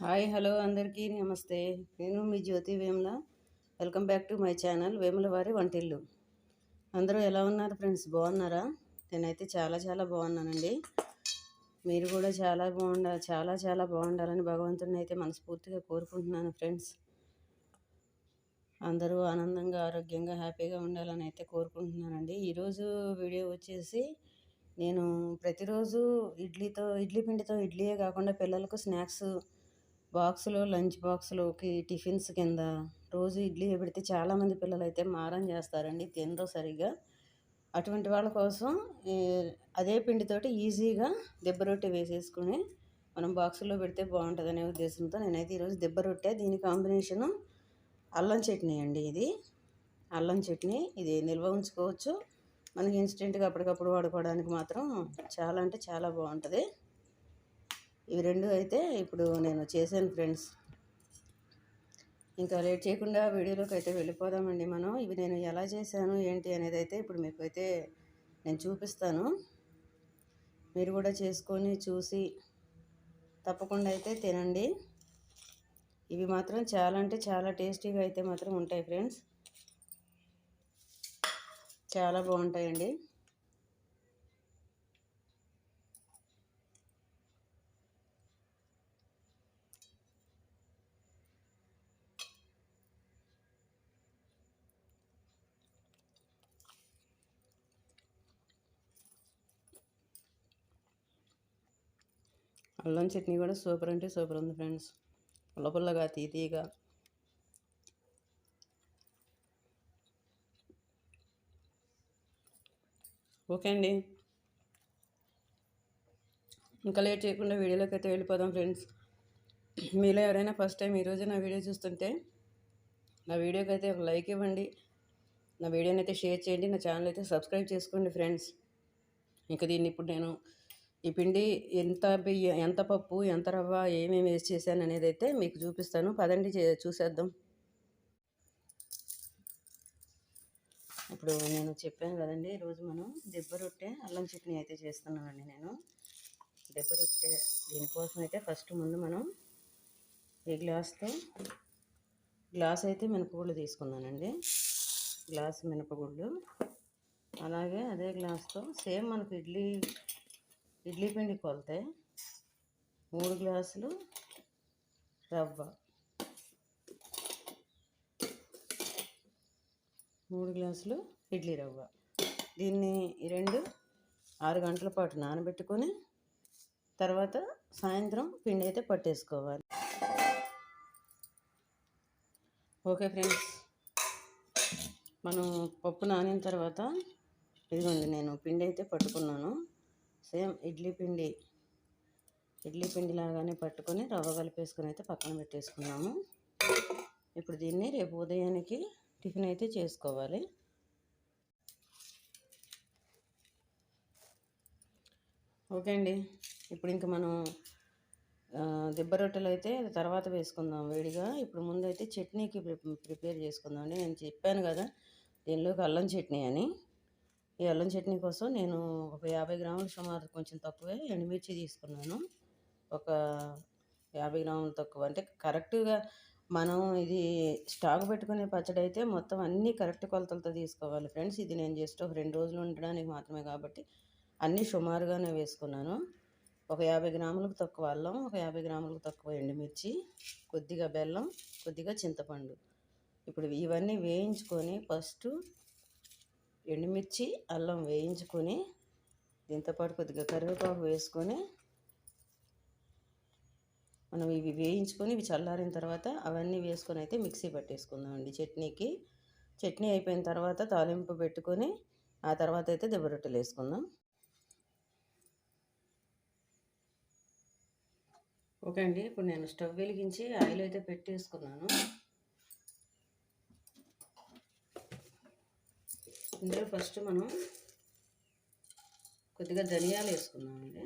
Hi hello అందరికీ నమస్తే. నేను మీ Jyothi Vemula. Welcome back to my channel Vemula వారి వంటిల్లు. అందరూ ఎలా ఉన్నారు ఫ్రెండ్స్? బాగున్నారా? నేనైతే చాలా చాలా బాగున్నానండి. మీరు కూడా చాలా బాగుండాలని భగవంతుడిని అయితే మనస్ఫూర్తిగా కోరుకుంటున్నాను ఫ్రెండ్స్. అందరూ ఆనందంగా ఆరోగ్యంగా హ్యాపీగా ఉండాలని అయితే కోరుకుంటున్నానండి. ఈరోజు వీడియో వచ్చేసి నేను ప్రతిరోజు ఇడ్లీ పిండితో ఇడ్లీయే కాకుండా పిల్లలకు స్నాక్స్ బాక్సులో లంచ్ బాక్సులోకి టిఫిన్స్ కింద రోజు ఇడ్లీ పెడితే చాలామంది పిల్లలు అయితే మారం చేస్తారండి, తినరు సరిగా. అటువంటి వాళ్ళ కోసం అదే పిండితోటి ఈజీగా దెబ్బ రొట్టె వేసేసుకుని మనం బాక్సులో పెడితే బాగుంటుందనే ఉద్దేశంతో నేనైతే ఈరోజు దెబ్బ రొట్టె, దీని కాంబినేషను అల్లం చట్నీ అండి. ఇది అల్లం చట్నీ, ఇది నిల్వ ఉంచుకోవచ్చు. మనకి ఇన్స్టెంట్గా అప్పటికప్పుడు వాడుకోవడానికి మాత్రం చాలా అంటే చాలా బాగుంటుంది. ఇవి రెండు అయితే ఇప్పుడు నేను చేశాను ఫ్రెండ్స్. ఇంకా లేట్ చేయకుండా వీడియోలోకి అయితే వెళ్ళిపోదామండి మనం. ఇవి నేను ఎలా చేశాను ఏంటి అనేది అయితే ఇప్పుడు మీకు అయితే నేను చూపిస్తాను. మీరు కూడా చేసుకొని చూసి తప్పకుండా అయితే తినండి. ఇవి మాత్రం చాలా అంటే చాలా టేస్టీగా అయితే మాత్రం ఉంటాయి ఫ్రెండ్స్. చాలా బాగుంటాయండి. అల్లం చట్నీ కూడా సూపర్ అంటే సూపర్ ఉంది ఫ్రెండ్స్. పుల్లపుల్లగా తీతీగా. ఓకే అండి, ఇంకా లేట్ చేయకుండా వీడియోలోకి అయితే వెళ్ళిపోదాం ఫ్రెండ్స్. మీలో ఎవరైనా ఫస్ట్ టైం ఈరోజు నా వీడియో చూస్తుంటే నా వీడియోకి అయితే ఒక లైక్ ఇవ్వండి, నా వీడియోని అయితే షేర్ చేయండి, నా ఛానల్ అయితే సబ్స్క్రైబ్ చేసుకోండి ఫ్రెండ్స్. ఇంకా దీన్ని ఇప్పుడు నేను ఈ పిండి ఎంత బియ్యం, ఎంత పప్పు, ఎంత రవ్వ, ఏమేమి వేసి చేశాను అనేది అయితే మీకు చూపిస్తాను. పదండి చూసేద్దాం. ఇప్పుడు నేను చెప్పాను కదండి, ఈరోజు మనం దెబ్బ రొట్టె అల్లం చట్నీ అయితే చేస్తున్నానండి. నేను దెబ్బ రొట్టె దీనికోసం అయితే ఫస్ట్ ముందు మనం ఈ గ్లాస్ అయితే మినపగుళ్ళు తీసుకున్నానండి. గ్లాస్ మినపగుళ్ళు, అలాగే అదే గ్లాస్తో సేమ్ మనకు ఇడ్లీ పిండి కొలితే 3 గ్లాసులు రవ్వ, 3 గ్లాసులు ఇడ్లీ రవ్వ. దీన్ని ఈ రెండు 6 గంటల పాటు నానబెట్టుకొని తర్వాత సాయంత్రం పిండి అయితే పట్టేసుకోవాలి. ఓకే ఫ్రెండ్స్, మనం పప్పు నానిన తర్వాత ఇదిగోండి నేను పిండి అయితే పట్టుకున్నాను. సేమ్ ఇడ్లీ పిండి లాగానే పట్టుకొని రవ్వ కలిపేసుకొని అయితే పక్కన పెట్టేసుకున్నాము. ఇప్పుడు దీన్ని రేపు ఉదయానికి టిఫిన్ అయితే చేసుకోవాలి. ఓకే అండి, ఇప్పుడు ఇంకా మనం దెబ్బ రొట్టెలు అయితే తర్వాత వేసుకుందాం వేడిగా. ఇప్పుడు ముందైతే చట్నీకి ప్రిపేర్ చేసుకుందాం అండి. నేను చెప్పాను కదా దీనిలోకి అల్లం చట్నీ అని. ఈ అల్లం చట్నీ కోసం నేను ఒక 50 గ్రాములు, సుమారు కొంచెం తక్కువే ఎండుమిర్చి తీసుకున్నాను. ఒక 50 గ్రాములు తక్కువ అంటే కరెక్ట్గా మనం ఇది స్టాక్ పెట్టుకునే పచ్చడి అయితే మొత్తం అన్నీ కరెక్ట్ కొలతలతో తీసుకోవాలి ఫ్రెండ్స్. ఇది నేను జస్ట్ ఒక 2 రోజులు ఉండడానికి మాత్రమే కాబట్టి అన్నీ సుమారుగానే వేసుకున్నాను. ఒక 50 గ్రాములకు తక్కువ అల్లం, ఒక 50 గ్రాములకు తక్కువ ఎండుమిర్చి, కొద్దిగా బెల్లం, కొద్దిగా చింతపండు. ఇప్పుడు ఇవన్నీ వేయించుకొని ఫస్ట్ ఎండుమిర్చి అల్లం వేయించుకొని దీంతోపాటు కొద్దిగా కరివేపాకు వేసుకొని మనం ఇవి వేయించుకొని ఇవి చల్లారిన తర్వాత అవన్నీ వేసుకొని అయితే మిక్సీ పట్టేసుకుందామండి చట్నీకి. చట్నీ అయిపోయిన తర్వాత తాలింపు పెట్టుకొని ఆ తర్వాత అయితే దెబ్బ రొట్టెలు వేసుకుందాం. ఓకే అండి, ఇప్పుడు నేను స్టవ్ వెలిగించి ఆయిల్ అయితే పెట్టేసుకున్నాను. ఇందులో ఫస్ట్ మనం కొద్దిగా ధనియాలు వేసుకుందామండి.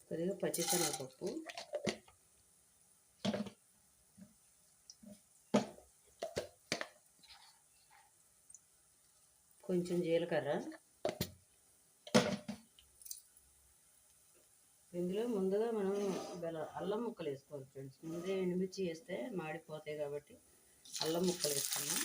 కొద్దిగా పచ్చిశనగపప్పు, కొంచెం జీలకర్ర. ఇందులో ముందుగా మనం అల్లం ముక్కలు వేసుకోవాలి ఫ్రెండ్స్. ముందే ఎండుమిర్చి వేస్తే మాడిపోతాయి కాబట్టి అల్లం ముక్కలు వేసుకున్నాం.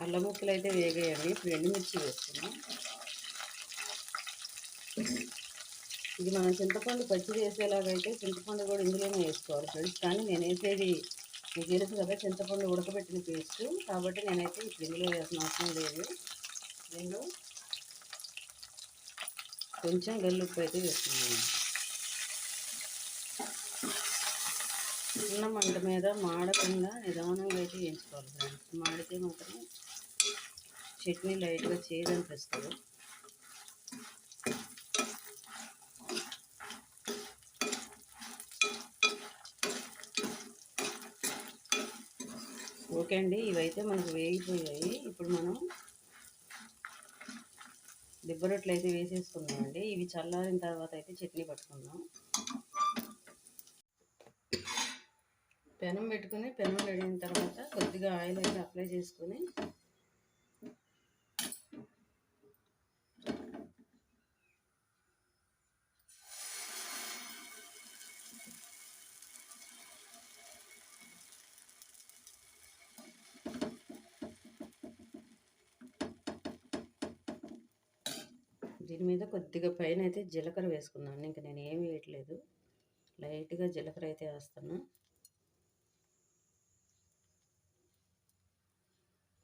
అల్లం ముక్కలు అయితే వేగేయండి. ఇప్పుడు ఎండుమిర్చి వేసుకున్నాం. ఇది మనం చింతపండు పచ్చిది వేసేలాగైతే చింతపండు కూడా ఇందులోనే వేసుకోవాలి ఫ్రెండ్స్. కానీ నేను వేసేది మీకు తెలుసు కదా, చింతపండు ఉడకబెట్టిన పేస్ట్ కాబట్టి నేనైతే ఇప్పుడు ఇందులో వేసిన అవసరం లేదు. దీనిలో కొంచెం గల్లుప్పు అయితే వేస్తున్నాను. చిన్న మంట మీద మాడకుండా నిదానంగా అయితే వేయించుకోవాలి ఫ్రెండ్స్. మాడితే మాత్రం చట్నీ లైట్గా చేదనిపిస్తుంది. ఓకే అండి, ఇవైతే మనకు వేగిపోయాయి. ఇప్పుడు మనం దిబ్బ రొట్టెలు అయితే వేసేసుకుందామండి. ఇవి చల్లారిన తర్వాత అయితే చట్నీ పట్టుకుందాం. పెనం పెట్టుకుని పెనం రెడిన తర్వాత కొద్దిగా ఆయిల్ అయితే అప్లై చేసుకొని దీని మీద కొద్దిగా పైన అయితే జీలకర్ర వేసుకున్నాను. ఇంకా నేను ఏమి వేయట్లేదు, లైట్గా జీలకర్ర అయితే వేస్తాను.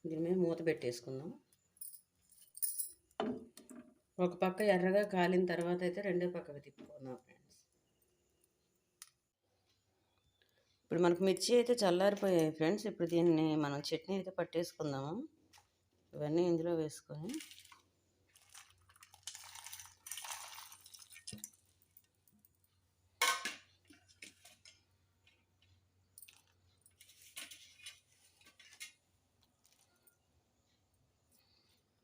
దీని మీద మూత పెట్టేసుకుందాం. ఒక పక్క ఎర్రగా కాలిన తర్వాత అయితే రెండో పక్కకు తిప్పుకుందాం ఫ్రెండ్స్. ఇప్పుడు మనకు మిర్చి అయితే చల్లారిపోయాయి ఫ్రెండ్స్. ఇప్పుడు దీన్ని మనం చట్నీ అయితే పట్టేసుకుందాము. ఇవన్నీ ఇందులో వేసుకొని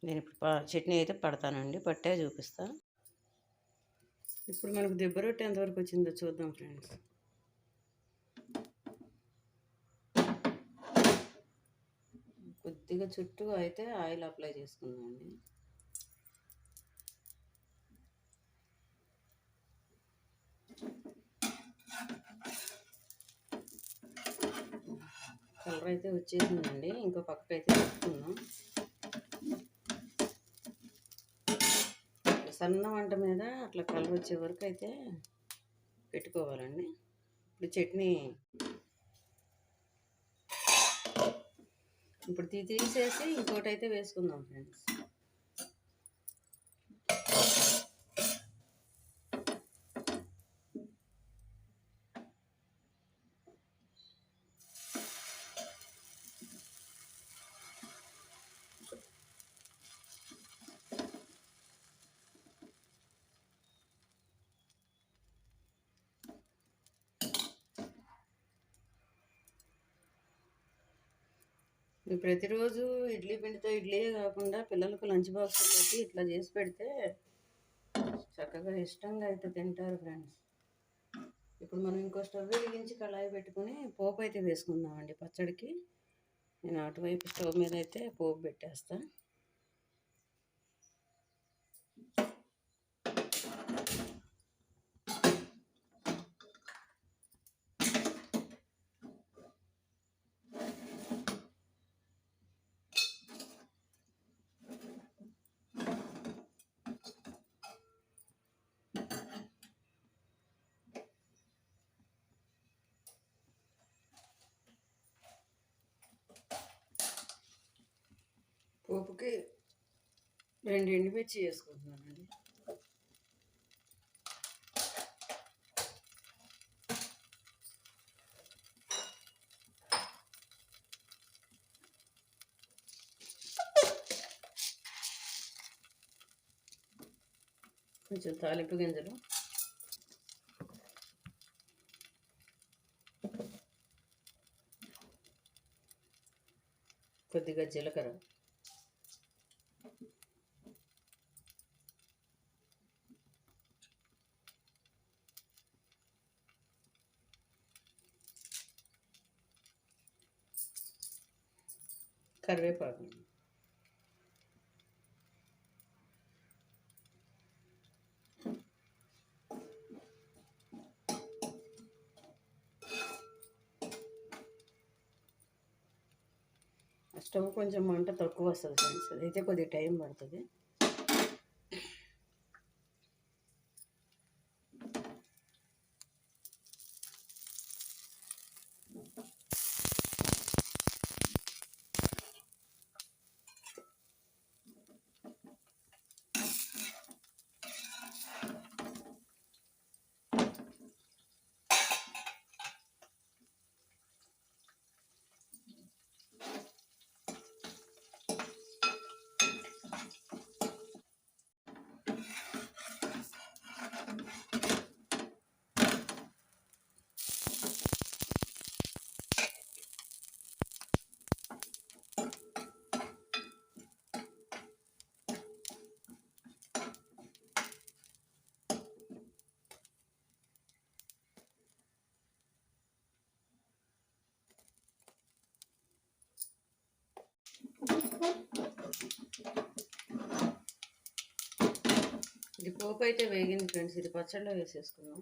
నేను ఇప్పుడు చట్నీ అయితే పడతానండి, పట్టే చూపిస్తా. ఇప్పుడు మనకు దిబ్బ రొట్టె ఎంతవరకు వచ్చిందో చూద్దాం ఫ్రెండ్స్. కొద్దిగా చుట్టూ అయితే ఆయిల్ అప్లై చేసుకుందామండి. కలర్ అయితే వచ్చేసిందండి. ఇంకో పక్కకు అయితే పెట్టుకుందాం. సన్న వంట మీద అట్లా కలర్ వచ్చే వరకు అయితే పెట్టుకోవాలండి. ఇప్పుడు చట్నీ ఇప్పుడు తీసేసి ఇంకోటి అయితే వేసుకుందాం ఫ్రెండ్స్. ప్రతిరోజు ఇడ్లీ పిండితో ఇడ్లీయే కాకుండా పిల్లలకు లంచ్ బాక్స్లోకి ఇట్లా చేసి పెడితే చక్కగా ఇష్టంగా అయితే తింటారు ఫ్రెండ్స్. ఇప్పుడు మనం ఇంకో స్టవ్ వెలిగించి కళాయి పెట్టుకుని పోపు అయితే వేసుకుందామండి పచ్చడికి. నేను అటువైపు స్టవ్ మీద అయితే పోపు పెట్టేస్తాను. పోపుకి 2 ఎండుమిర్చి వేసుకుంటున్నానండి. కొంచెం తాలింపు గింజలు, కొద్దిగా జీలకర్ర, కరివేపాకు, స్టవ్ కొంచెం మంట తక్కువ వస్తుంది ఫ్రెండ్స్, అదైతే కొద్దిగా టైం పడుతుంది. ఇది పోపు అయితే వేగింది ఫ్రెండ్స్, ఇది పచ్చడిలో వేసేసుకుందాం.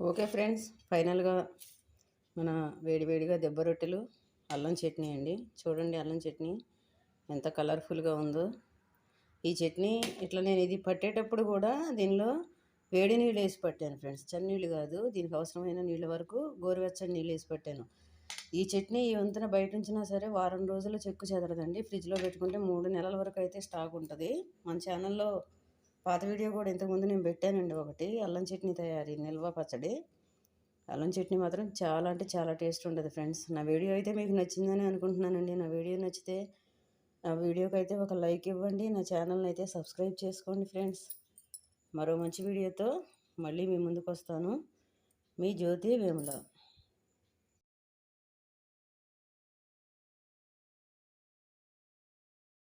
ఓకే ఫ్రెండ్స్, ఫైనల్గా మన వేడివేడిగా దెబ్బ రొట్టెలు అల్లం చట్నీ అండి. చూడండి అల్లం చట్నీ ఎంత కలర్ఫుల్గా ఉందో. ఈ చట్నీ ఇట్లా నేను ఇది పట్టేటప్పుడు కూడా దీనిలో వేడి నీళ్ళు వేసి పట్టాను ఫ్రెండ్స్, చన్నీళ్ళు కాదు. దీనికి అవసరమైన నీళ్ళ వరకు గోరువెచ్చని నీళ్ళు వేసి పట్టాను. ఈ చట్నీ ఈ వంతున బయట ఉంచినా సరే వారం రోజులు చెక్కు చెదరదండి. ఫ్రిడ్జ్లో పెట్టుకుంటే 3 నెలల వరకు అయితే స్టాక్ ఉంటుంది. మన ఛానల్లో పాత వీడియో కూడా ఇంతకుముందు నేను పెట్టానండి ఒకటి, అల్లం చట్నీ తయారీ నిల్వ పచ్చడి. అల్లం చట్నీ మాత్రం చాలా అంటే చాలా టేస్ట్ ఉంటుంది ఫ్రెండ్స్. నా వీడియో అయితే మీకు నచ్చిందని అనుకుంటున్నానండి. నా వీడియో నచ్చితే నా వీడియోకి అయితే ఒక లైక్ ఇవ్వండి, నా ఛానల్ని అయితే సబ్స్క్రైబ్ చేసుకోండి ఫ్రెండ్స్. మరో మంచి వీడియోతో మళ్ళీ మీ ముందుకు వస్తాను. మీ జ్యోతి వేముల.